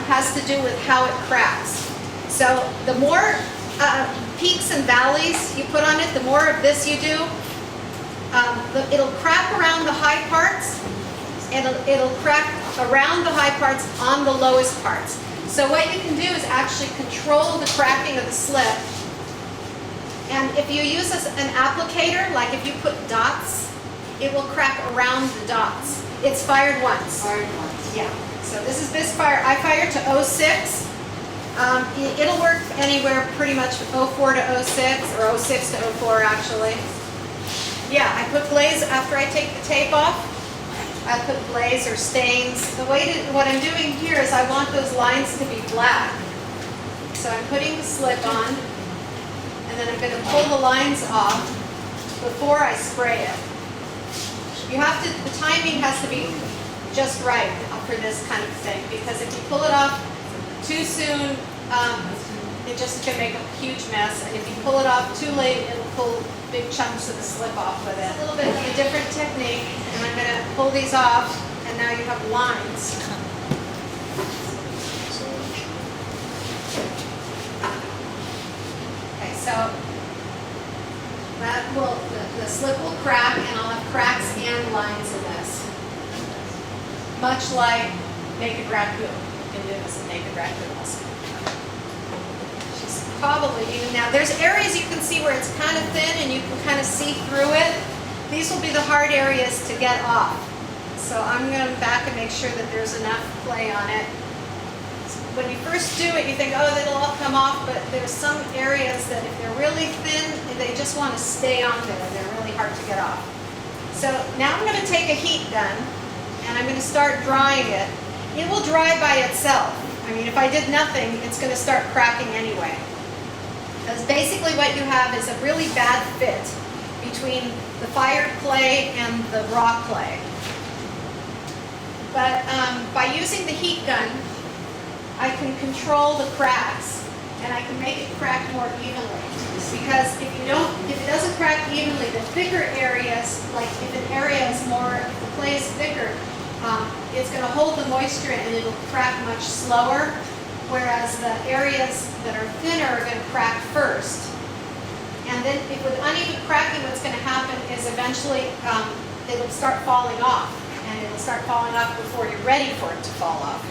has to do with how it cracks. So the more peaks and valleys you put on it, the more of this you do, it'll crack around the high parts, and it'll crack around the high parts on the lowest parts. So what you can do is actually control the cracking of the slip. And if you use an applicator, like if you put dots, it will crack around the dots. It's fired once. Fired once. Yeah. So this is this fire. I fired to 06. It'll work anywhere pretty much 04 to 06, or 06 to 04 actually. Yeah, I put glaze after I take the tape off. I put glaze or stains. What I'm doing here is I want those lines to be black. So I'm putting the slip on, and then I'm going to pull the lines off before I spray it. You have to, the timing has to be just right for this kind of thing, because if you pull it off too soon, it just can make a huge mess. And if you pull it off too late, it'll pull big chunks of the slip off with it. A little bit of a different technique, and I'm going to pull these off, and now you have lines. Okay, so that will, the slip will crack, and I'll have cracks and lines in this. Much like Naked Raccoon. You can do this in Naked Raccoon also. She's probably even now. There's areas you can see where it's kind of thin and you can kind of see through it. These will be the hard areas to get off. So I'm going to back and make sure that there's enough clay on it. When you first do it, you think, oh, it'll all come off, but there's some areas that if they're really thin, they just want to stay on there. They're really hard to get off. So now I'm going to take a heat gun, and I'm going to start drying it. It will dry by itself. I mean, if I did nothing, it's going to start cracking anyway. Because basically what you have is a really bad fit between the fired clay and the raw clay. But by using the heat gun, I can control the cracks, and I can make it crack more evenly. Because if it doesn't crack evenly, the thicker areas, like if an area is more, if the clay is thicker, it's going to hold the moisture and it'll crack much slower, whereas the areas that are thinner are going to crack first. And then if with uneven cracking, what's going to happen is eventually it'll start falling off, and it'll start falling off before you're ready for it to fall off.